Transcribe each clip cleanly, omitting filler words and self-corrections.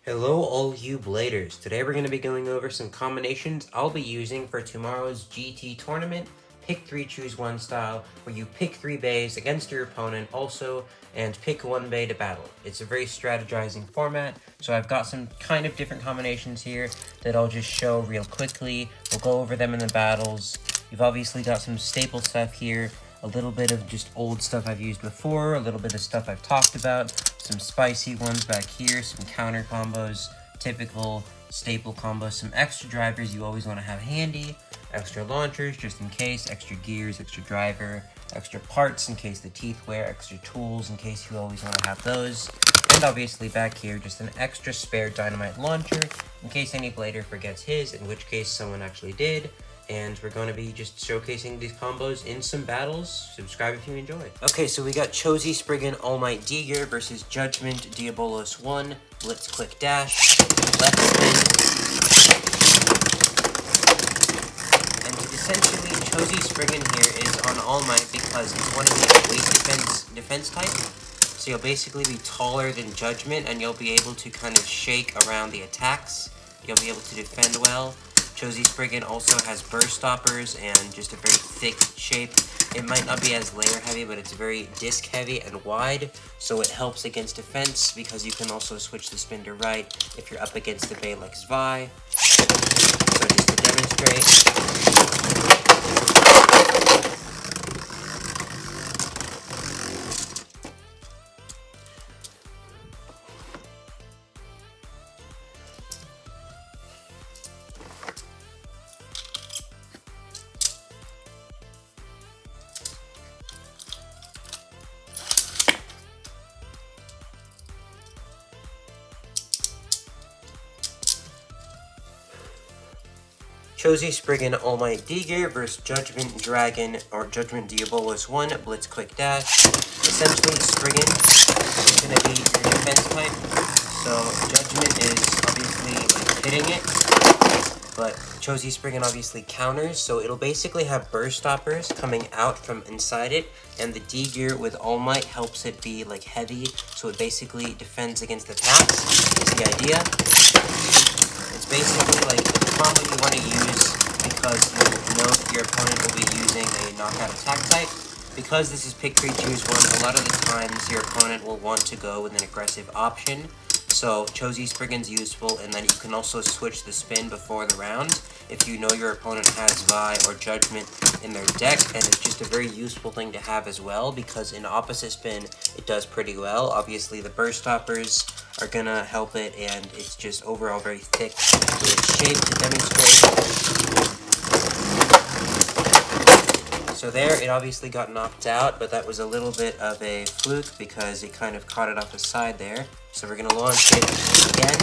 Hello all you bladers. Today we're going to be going over some combinations I'll be using for tomorrow's GT tournament, pick 3 choose 1 style, where you pick 3 bays against your opponent also, and pick 1 bay to battle. It's a very strategizing format, so I've got some kind of different combinations here that I'll just show real quickly. We'll go over them in the battles. You've obviously got some staple stuff here, a little bit of just old stuff I've used before, a little bit of stuff I've talked about, some spicy ones back here, some counter combos, typical staple combos, some extra drivers you always want to have handy, extra launchers just in case, extra gears, extra driver, extra parts in case the teeth wear, extra tools in case you always want to have those, and obviously back here just an extra spare dynamite launcher in case any blader forgets his, in which case someone actually did. And we're going to be just showcasing these combos in some battles. Subscribe if you enjoy. Okay, so we got Chozy Spriggan All Might D-Gear versus Judgment Diabolos 1, Blitz Quick Dash, Left Spin. And essentially, Chozy Spriggan here is on All Might because it's one of the weight defense type. So you'll basically be taller than Judgment, and you'll be able to kind of shake around the attacks. You'll be able to defend well. Chozy Spriggan also has burst stoppers and just a very thick shape. It might not be as layer heavy, but it's very disc heavy and wide, so it helps against defense because you can also switch the spin to right if you're up against the bay like Zvi. So just to demonstrate. Chozy Spriggan All Might D-Gear versus Judgment Dragon or Judgment Diabolos 1, Blitz Quick Dash. Essentially, Spriggan is going to be your defense type, so Judgment is obviously like hitting it, but Chozy Spriggan obviously counters, so it'll basically have burst stoppers coming out from inside it, and the D-Gear with All Might helps it be like heavy, so it basically defends against attacks, is the idea. It's basically like the combo you want to use because you know your opponent will be using a knockout attack type. Because this is pick 3 choose 1, a lot of the times your opponent will want to go with an aggressive option. So Chozy Spriggan's useful, and then you can also switch the spin before the round if you know your opponent has Zvi or Judgment in their deck, and it's just a very useful thing to have as well because in opposite spin it does pretty well. Obviously the burst stoppers are gonna help it, and it's just overall very thick with its shape to demonstrate. So there, it obviously got knocked out, but that was a little bit of a fluke because it kind of caught it off the side there. So we're gonna launch it again.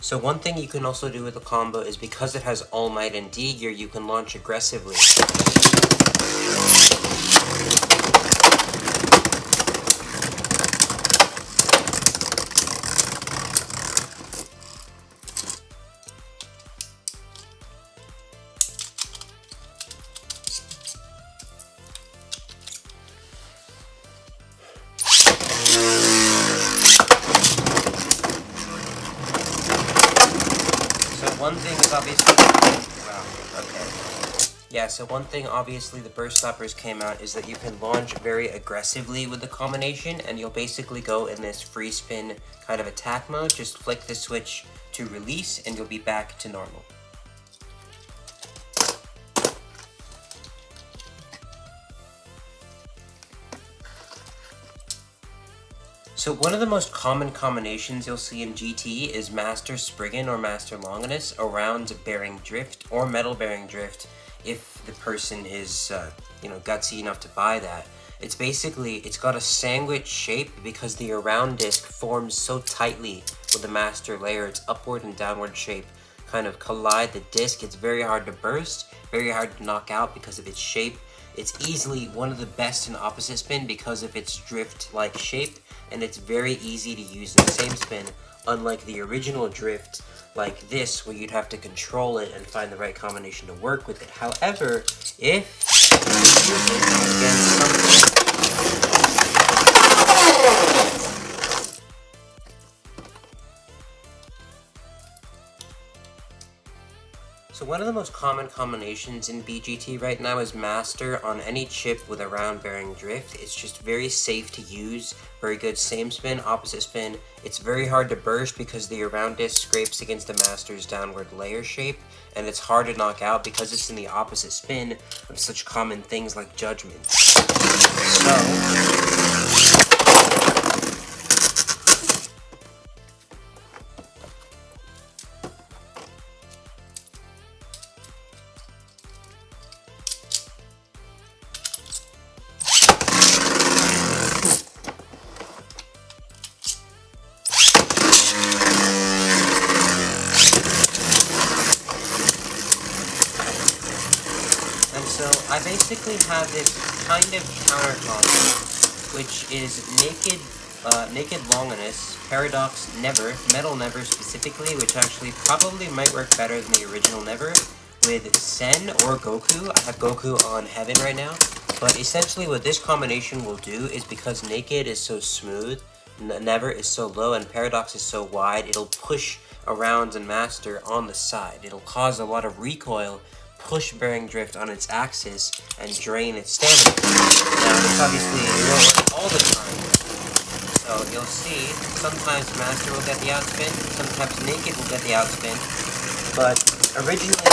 So one thing you can also do with the combo is because it has All Might and D-Gear, you can launch aggressively. One thing is obviously, wow, okay. Yeah, so one thing obviously the burst stoppers came out is that you can launch very aggressively with the combination, and you'll basically go in this free spin kind of attack mode. Just flick the switch to release and you'll be back to normal. So one of the most common combinations you'll see in GT is Master Spriggan or Master Longinus around Bearing Drift or Metal Bearing Drift if the person is, gutsy enough to buy that. It's basically, it's got a sandwich shape because the around disc forms so tightly with the master layer. Its upward and downward shape kind of collide the disc. It's very hard to burst, very hard to knock out because of its shape. It's easily one of the best in opposite spin because of its drift-like shape, and it's very easy to use in the same spin unlike the original drift like this, where you'd have to control it and find the right combination to work with it. However, if you use it against something... So one of the most common combinations in BGT right now is Master on any chip with a round bearing drift. It's just very safe to use, very good same spin, opposite spin. It's very hard to burst because the around disc scrapes against the Master's downward layer shape, and it's hard to knock out because it's in the opposite spin of such common things like Judgment. So I basically have this kind of counter combo, which is Naked Longinus, Paradox Never, Metal Never specifically, which actually probably might work better than the original Never, with Sen or Goku. I have Goku on Heaven right now, but essentially what this combination will do is, because Naked is so smooth, Never is so low, and Paradox is so wide, it'll push around and Master on the side. It'll cause a lot of recoil, push bearing drift on its axis, and drain its stamina. Now, this obviously won't work all the time. So you'll see, sometimes Master will get the outspin, sometimes Naked will get the outspin. But originally,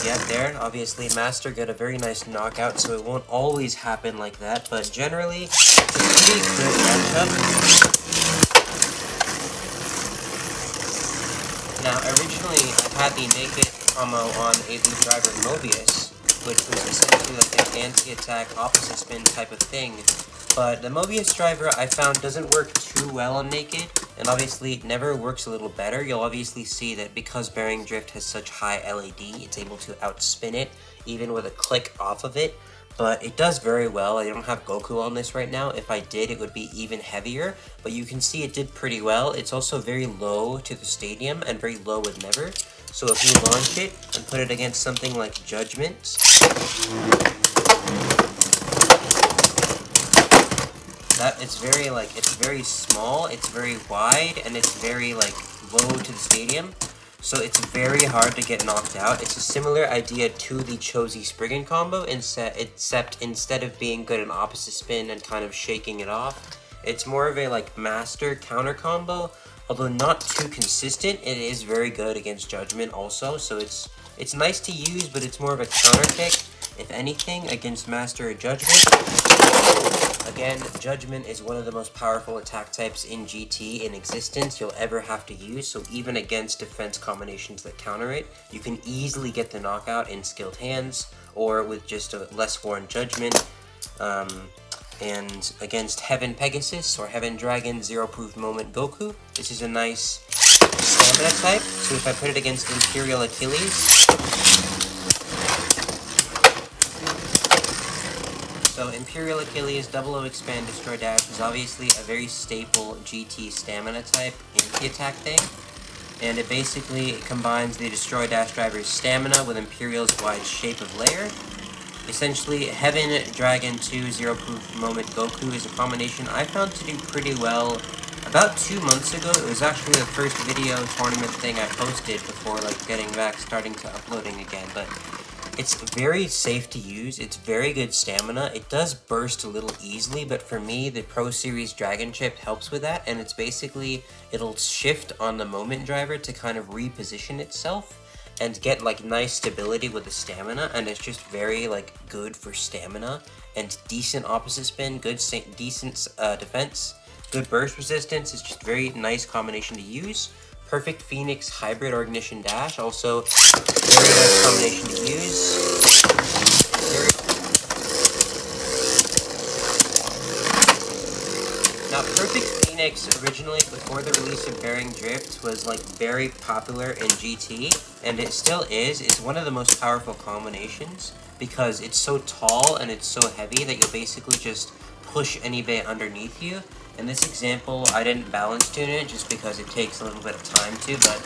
yeah, there, obviously Master got a very nice knockout, so it won't always happen like that. But generally, it's a pretty good matchup. Now, originally, I had the Naked combo on a Loop Driver Mobius, which was essentially like an anti-attack, opposite spin type of thing. But the Mobius driver I found doesn't work too well on Naked, and obviously it never works a little better. You'll obviously see that because bearing drift has such high LAD, it's able to outspin it, even with a click off of it. But it does very well. I don't have Goku on this right now. If I did, it would be even heavier. But you can see it did pretty well. It's also very low to the stadium and very low with Never. So if you launch it and put it against something like Judgment, it's very small, it's very wide, and it's very like low to the stadium. So it's very hard to get knocked out. It's a similar idea to the Chozy Spriggan combo, except instead of being good in opposite spin and kind of shaking it off, it's more of a like Master counter combo. Although not too consistent, it is very good against Judgment also. So it's nice to use, but it's more of a counter pick, if anything, against Master or Judgment. Again, Judgment is one of the most powerful attack types in GT in existence you'll ever have to use, so even against defense combinations that counter it, you can easily get the knockout in skilled hands, or with just a less worn Judgment. And against Heaven Pegasus or Heaven Dragon Zero Proof Moment Goku, this is a nice stamina type, so if I put it against Imperial Achilles, so Imperial Achilles, Double O Expand, Destroy Dash is obviously a very staple GT stamina type anti-attack thing, and it basically combines the Destroy Dash driver's stamina with Imperial's wide shape of layer. Essentially, Heaven Dragon 2 Zero Proof Moment Goku is a combination I found to do pretty well about 2 months ago. It was actually the first video tournament thing I posted before like getting back, starting to uploading again, but it's very safe to use, it's very good stamina, it does burst a little easily, but for me, the Pro Series Dragon chip helps with that, and it's basically, it'll shift on the Moment driver to kind of reposition itself, and get like nice stability with the stamina, and it's just very like good for stamina, and decent opposite spin, decent defense, good burst resistance. It's just very nice combination to use. Perfect Phoenix Hybrid or Ignition Dash, also very nice combination to use. Now, Perfect Phoenix originally, before the release of Bearing Drift, was like very popular in GT, and it still is. It's one of the most powerful combinations because it's so tall and it's so heavy that you'll basically just push any bay underneath you. In this example, I didn't balance tune it just because it takes a little bit of time to, but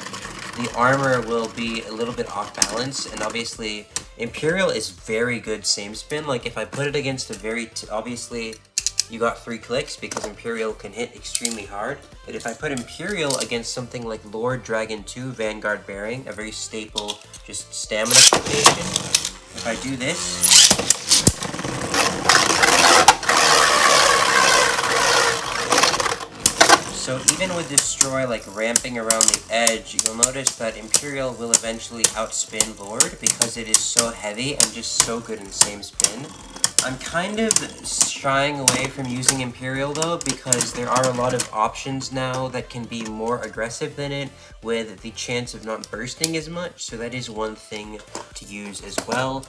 the armor will be a little bit off balance, and obviously Imperial is very good same spin. Like if I put it against a very, obviously you got 3 clicks because Imperial can hit extremely hard, but if I put Imperial against something like Lord Dragon 2 Vanguard Bearing, a very staple just stamina combination, if I do this, so even with Destroy like ramping around the edge, you'll notice that Imperial will eventually outspin Lord because it is so heavy and just so good in same spin. I'm kind of shying away from using Imperial though because there are a lot of options now that can be more aggressive than it with the chance of not bursting as much, so that is one thing to use as well.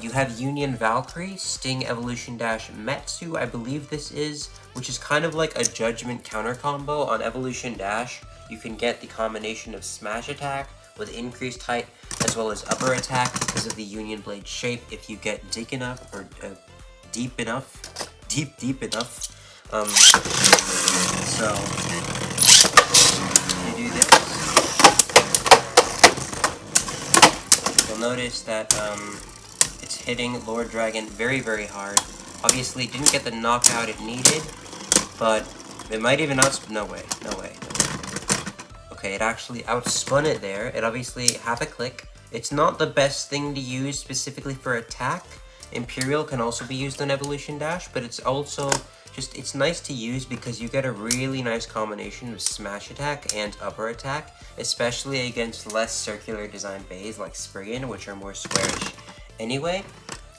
You have Union Valkyrie, Sting Evolution Dash Metsu, I believe this is, which is kind of like a Judgment counter combo. On Evolution Dash, you can get the combination of Smash Attack with increased height as well as upper attack because of the Union Blade shape if you get deep enough, or deep enough. So, you do this, you'll notice that it's hitting Lord Dragon very, very hard. Obviously, it didn't get the knockout it needed, but it might even no way. Okay, it actually outspun it there. It obviously half a click. It's not the best thing to use specifically for attack. Imperial can also be used on Evolution Dash, but it's also just, it's nice to use because you get a really nice combination of Smash Attack and Upper Attack, especially against less circular design bays like Sprien, which are more squarish anyway.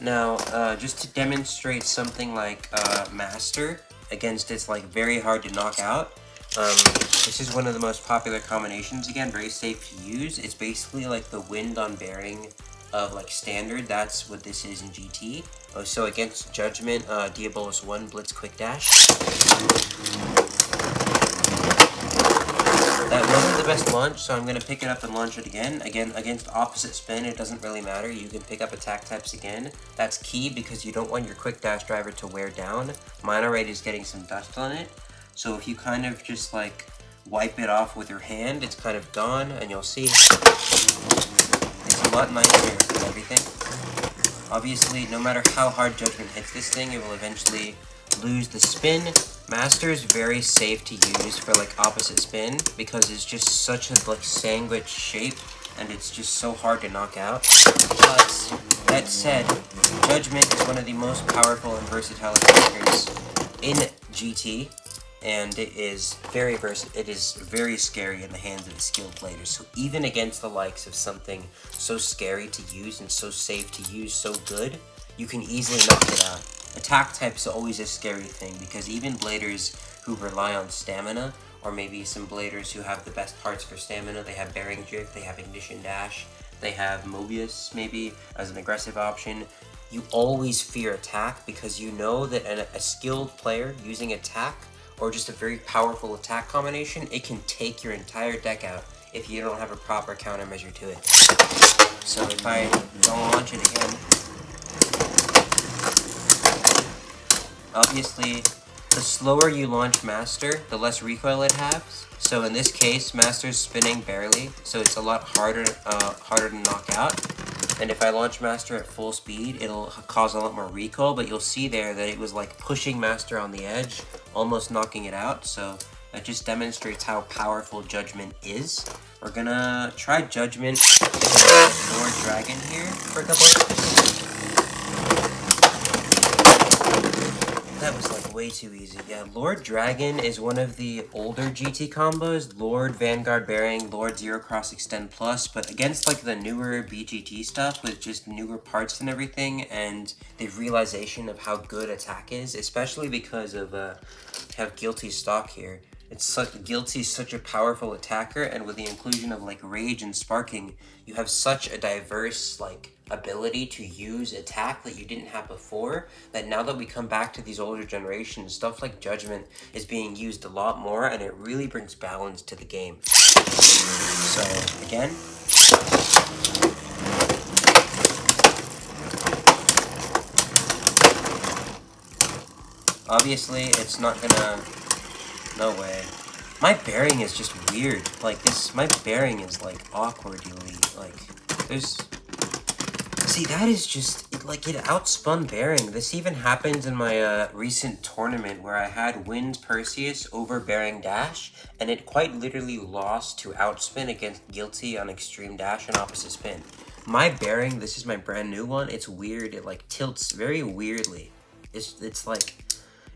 Now, just to demonstrate something like Master against its like very hard to knock out, this is one of the most popular combinations, again, very safe to use. It's basically like the wind on bearing of like standard. That's what this is in GT. Oh, so against Judgment, Diabolus 1 Blitz Quick Dash. That wasn't the best launch, so I'm going to pick it up and launch it again. Again, against opposite spin, it doesn't really matter. You can pick up attack types again. That's key because you don't want your quick dash driver to wear down. Mine already is getting some dust on it. So if you kind of just like wipe it off with your hand, it's kind of gone, and you'll see it's a lot nicer and everything. Obviously, no matter how hard Judgment hits this thing, it will eventually lose the spin. Master is very safe to use for like opposite spin because it's just such a like sandwich shape and it's just so hard to knock out. But that said, Judgment is one of the most powerful and versatile attackers in GT. And it is very scary in the hands of the skilled players. So even against the likes of something so scary to use and so safe to use, so good, you can easily knock it out. Attack type's always a scary thing because even bladers who rely on stamina, or maybe some bladers who have the best parts for stamina, they have Bearing Drift, they have Ignition Dash, they have Mobius maybe as an aggressive option. You always fear attack because you know that a skilled player using attack or just a very powerful attack combination, it can take your entire deck out if you don't have a proper countermeasure to it. So if I don't launch it again, obviously the slower you launch Master, the less recoil it has. So in this case, Master's spinning barely, so it's a lot harder to knock out. And if I launch Master at full speed, it'll cause a lot more recoil, but you'll see there that it was like pushing Master on the edge, almost knocking it out. So that just demonstrates how powerful Judgment is. We're gonna try Judgment against Lord Dragon here for a couple of That was like way too easy. Yeah, Lord Dragon is one of the older GT combos. Lord Vanguard Bearing, Lord Zero Cross Extend Plus, but against like the newer BGT stuff with just newer parts and everything, and the realization of how good attack is, especially because of have Guilty stock here. Guilty's such a powerful attacker, and with the inclusion of like Rage and Sparking, you have such a diverse like ability to use attack that you didn't have before, that now that we come back to these older generations, stuff like Judgment is being used a lot more, and it really brings balance to the game. So again, Obviously, it's not gonna... No way. My bearing is just weird. Like, my bearing is, like, awkwardly, like, there's... See, that is just, it outspun bearing. This even happens in my recent tournament where I had Wins Perseus over bearing dash, and it quite literally lost to outspin against Guilty on extreme dash and opposite spin. My bearing, this is my brand new one, it's weird. It, like, tilts very weirdly. It's like...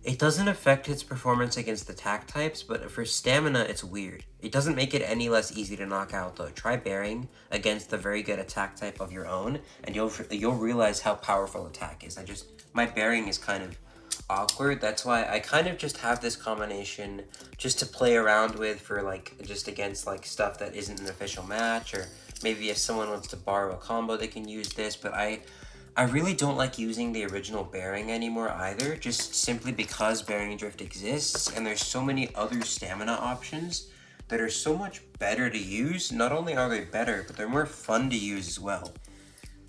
It doesn't affect its performance against attack types, but for stamina, it's weird. It doesn't make it any less easy to knock out, though. Try bearing against the very good attack type of your own, and you'll realize how powerful attack is. My bearing is kind of awkward. That's why I kind of just have this combination just to play around with for, like, just against, like, stuff that isn't an official match, or maybe if someone wants to borrow a combo, they can use this, but I really don't like using the original bearing anymore either, just simply because bearing drift exists, and there's so many other stamina options that are so much better to use. Not only are they better, but they're more fun to use as well.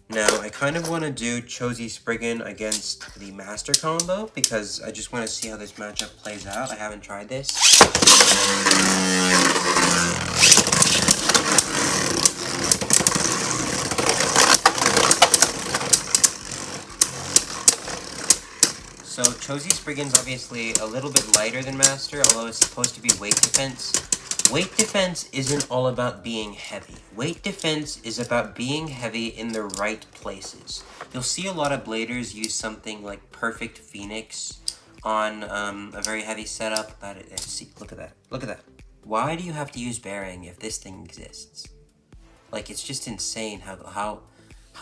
Now, I kind of want to do Chozy Spriggan against the Master combo, because I just want to see how this matchup plays out. I haven't tried this. So Chozy Spriggan's obviously a little bit lighter than Master, although it's supposed to be weight defense. Weight defense isn't all about being heavy. Weight defense is about being heavy in the right places. You'll see a lot of bladers use something like Perfect Phoenix on a very heavy setup. See, look at that. Look at that. Why do you have to use bearing if this thing exists? Like, it's just insane how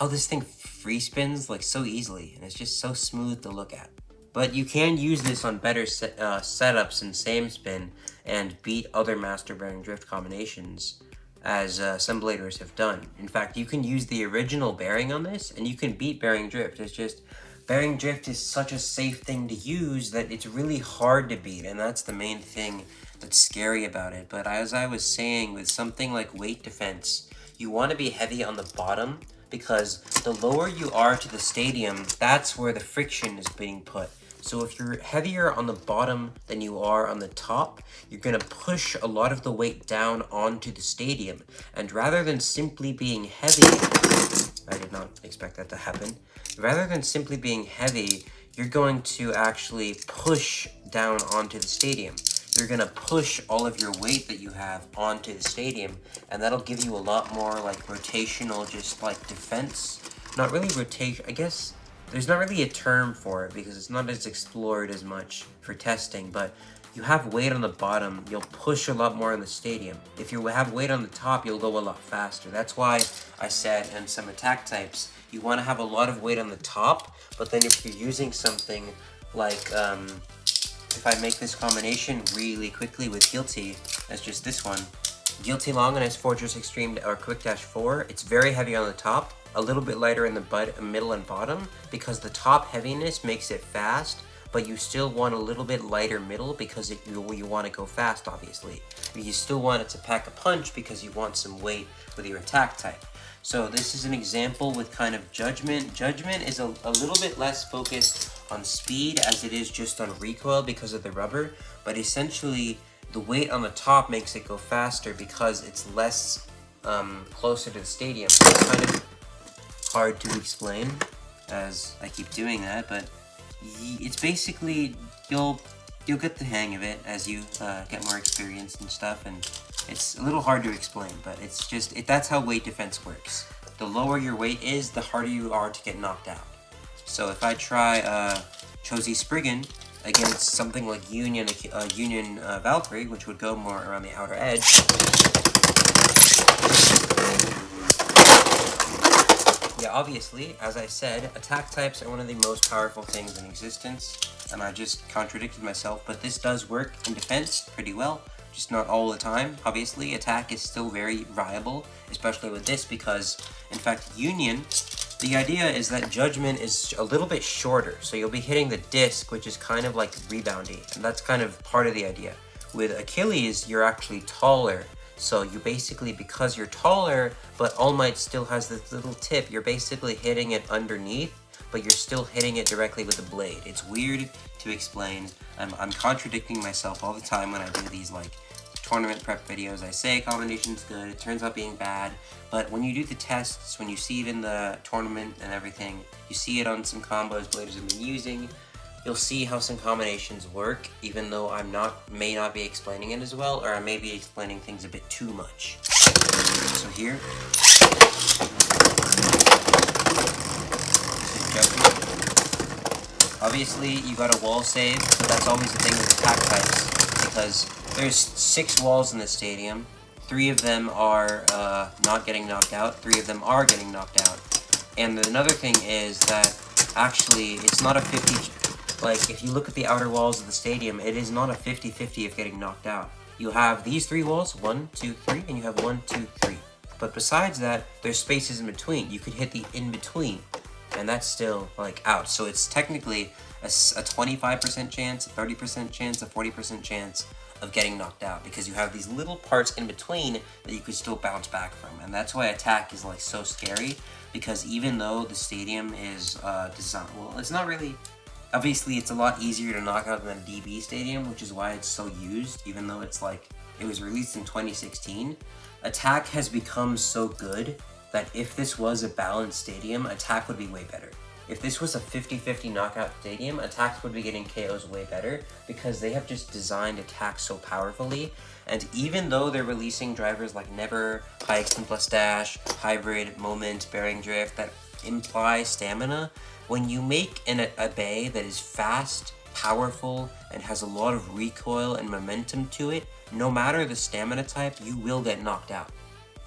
this thing free spins like so easily, and it's just so smooth to look at. But you can use this on better setups in same spin and beat other Master bearing drift combinations, as some bladers have done. In fact, you can use the original bearing on this, and you can beat bearing drift. It's just, bearing drift is such a safe thing to use that it's really hard to beat, and that's the main thing that's scary about it. But as I was saying, with something like weight defense, you want to be heavy on the bottom, because the lower you are to the stadium, that's where the friction is being put. So if you're heavier on the bottom than you are on the top, you're going to push a lot of the weight down onto the stadium. And rather than simply being heavy, I did not expect that to happen. Rather than simply being heavy, you're going to actually push down onto the stadium. You're going to push all of your weight that you have onto the stadium, and that'll give you a lot more like rotational, just like defense. Not really rotation, I guess. There's not really a term for it because it's not as explored as much for testing, but you have weight on the bottom, you'll push a lot more in the stadium. If you have weight on the top, you'll go a lot faster. That's why I said in some attack types, you want to have a lot of weight on the top, but then if you're using something like, if I make this combination really quickly with Guilty, as just this one, Guilty Long and his Fortress Extreme or Quick Dash 4, it's very heavy on the top, a little bit lighter in the middle and bottom, because the top heaviness makes it fast, but you still want a little bit lighter middle because you want to go fast, obviously. But you still want it to pack a punch because you want some weight with your attack type. So this is an example with kind of Judgment. Judgment is a little bit less focused on speed as it is just on recoil because of the rubber, but essentially the weight on the top makes it go faster because it's less closer to the stadium. It's kind of hard to explain as I keep doing that, but it's basically, you'll get the hang of it as you get more experience and stuff, and it's a little hard to explain, but it's just, that's how weight defense works. The lower your weight is, the harder you are to get knocked out. So if I try Chozy Spriggan against something like Union Valkyrie, which would go more around the outer edge, yeah, obviously, as I said, attack types are one of the most powerful things in existence, and I just contradicted myself, but this does work in defense pretty well, just not all the time. Obviously, attack is still very viable, especially with this, because, in fact, Union, the idea is that Judgment is a little bit shorter, so you'll be hitting the disc, which is kind of like reboundy, and that's kind of part of the idea. With Achilles, you're actually taller, so you basically, because you're taller, but All Might still has this little tip, you're basically hitting it underneath, but you're still hitting it directly with the blade. It's weird to explain. I'm contradicting myself all the time when I do these like tournament prep videos. I say combination's good, it turns out being bad, but when you do the tests, when you see it in the tournament and everything, you see it on some combos bladers have been using, you'll see how some combinations work, even though may not be explaining it as well, or I may be explaining things a bit too much. So here, this is Judgment. Obviously, you got a wall save, but that's always the thing with attack types, because there's 6 walls in the stadium. 3 of them are not getting knocked out, 3 of them are getting knocked out. And another thing is that actually it's not a 50, like if you look at the outer walls of the stadium, it is not a 50-50 of getting knocked out. You have these 3 walls, 1, 2, 3, and you have 1, 2, 3. But besides that, there's spaces in between. You could hit the in-between, and that's still like out. So it's technically a 25% chance, a 30% chance, a 40% chance of getting knocked out, because you have these little parts in between that you could still bounce back from. And that's why attack is like so scary, because even though the stadium is designed, well, it's not really, obviously it's a lot easier to knock out than a DB stadium, which is why it's so used, even though it's like, it was released in 2016. Attack has become so good that if this was a balanced stadium, attack would be way better. If this was a 50-50 knockout stadium, attacks would be getting KOs way better, because they have just designed attack so powerfully. And even though they're releasing drivers like Never, High Extend Plus Dash, Hybrid, Moment, Bearing Drift that imply stamina, when you make a bay that is fast, powerful, and has a lot of recoil and momentum to it, no matter the stamina type, you will get knocked out.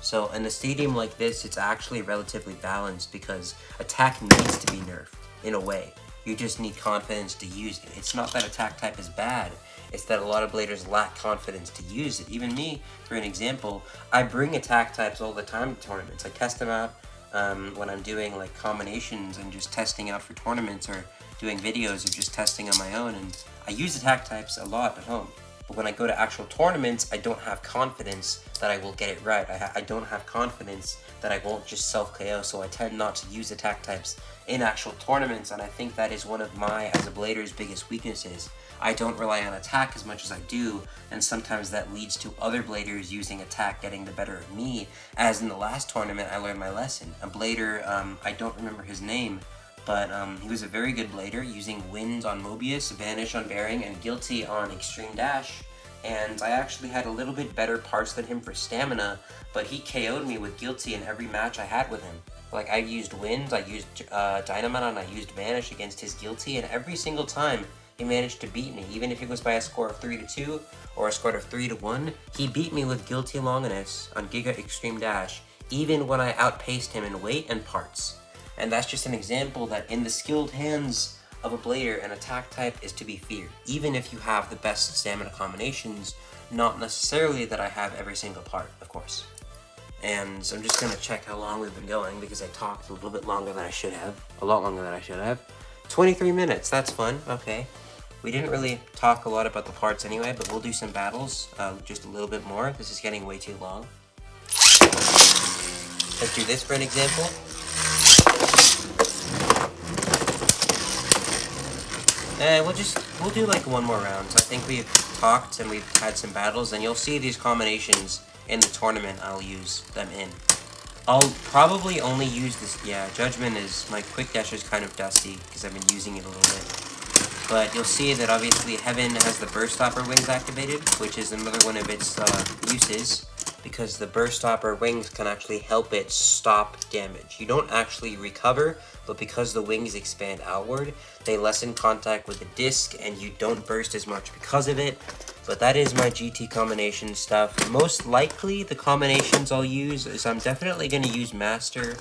So in a stadium like this, it's actually relatively balanced, because attack needs to be nerfed, in a way. You just need confidence to use it. It's not that attack type is bad, it's that a lot of bladers lack confidence to use it. Even me, for an example, I bring attack types all the time to tournaments. I test them out when I'm doing like combinations and just testing out for tournaments, or doing videos of just testing on my own, and I use attack types a lot at home. But when I go to actual tournaments, I don't have confidence that I will get it right. I don't have confidence that I won't just self-KO, so I tend not to use attack types in actual tournaments, and I think that is one of my, as a blader's, biggest weaknesses. I don't rely on attack as much as I do, and sometimes that leads to other bladers using attack getting the better of me, as in the last tournament I learned my lesson. A blader, I don't remember his name, but he was a very good blader, using Wind on Mobius, Vanish on Bearing, and Guilty on Extreme Dash. And I actually had a little bit better parts than him for stamina, but he KO'd me with Guilty in every match I had with him. Like, I used Wind, I used Dynamite, and I used Vanish against his Guilty, and every single time he managed to beat me. Even if it was by a score of 3-2 or a score of 3-1, he beat me with Guilty Longinus on Giga Extreme Dash, even when I outpaced him in weight and parts. And that's just an example that in the skilled hands of a blader, an attack type is to be feared, even if you have the best stamina combinations, not necessarily that I have every single part, of course. And so I'm just going to check how long we've been going, because I talked a little bit longer than I should have, a lot longer than I should have. 23 minutes, that's fun, okay. We didn't really talk a lot about the parts anyway, but we'll do some battles, just a little bit more. This is getting way too long. Let's do this for an example. And we'll do like one more round. I think we've talked and we've had some battles, and you'll see these combinations in the tournament I'll use them in. I'll probably only use this, yeah, Judgment is, my quick dash is kind of dusty because I've been using it a little bit. But you'll see that obviously Heaven has the Burst Stopper wings activated, which is another one of its uses, because the Burst Stopper wings can actually help it stop damage. You don't actually recover, but because the wings expand outward, they lessen contact with the disc, and you don't burst as much because of it. But that is my GT combination stuff. Most likely, the combinations I'll use is I'm definitely going to use Master.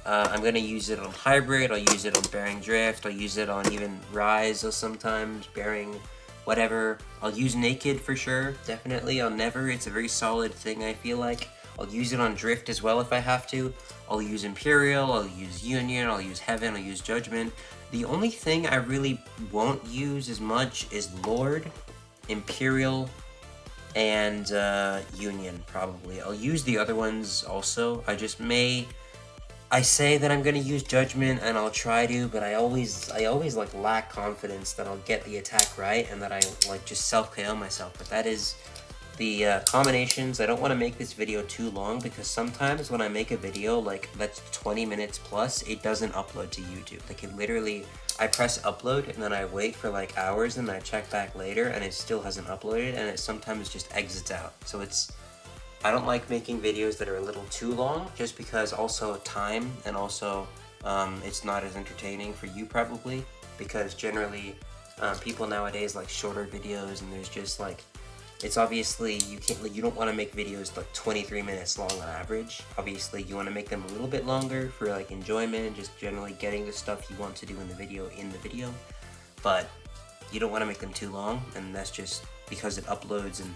I'm going to use it on Hybrid, I'll use it on Bearing Drift, I'll use it on even Rise sometimes, Bearing whatever. I'll use Naked for sure, definitely on Never. It's a very solid thing, I feel like. I'll use it on Drift as well if I have to. I'll use Imperial, I'll use Union, I'll use Heaven, I'll use Judgment. The only thing I really won't use as much is Lord, Imperial, and Union, probably. I'll use the other ones also. I say that I'm gonna use judgment and I'll try to, but I always like lack confidence that I'll get the attack right and that I like just self KO myself. But that is the combinations. I don't want to make this video too long because sometimes when I make a video like that's 20 minutes plus, it doesn't upload to YouTube. Like it literally, I press upload and then I wait for like hours and then I check back later and it still hasn't uploaded and it sometimes just exits out. So I don't like making videos that are a little too long just because also time and also it's not as entertaining for you probably because generally people nowadays like shorter videos and there's just like, it's obviously you don't want to make videos like 23 minutes long on average. Obviously you want to make them a little bit longer for like enjoyment and just generally getting the stuff you want to do in the video, but you don't want to make them too long, and that's just because it uploads and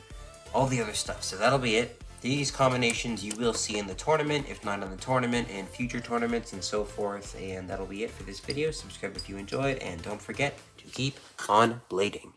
all the other stuff. So that'll be it. These combinations you will see in the tournament, if not in the tournament, in future tournaments and so forth, and that'll be it for this video. Subscribe if you enjoyed, and don't forget to keep on blading.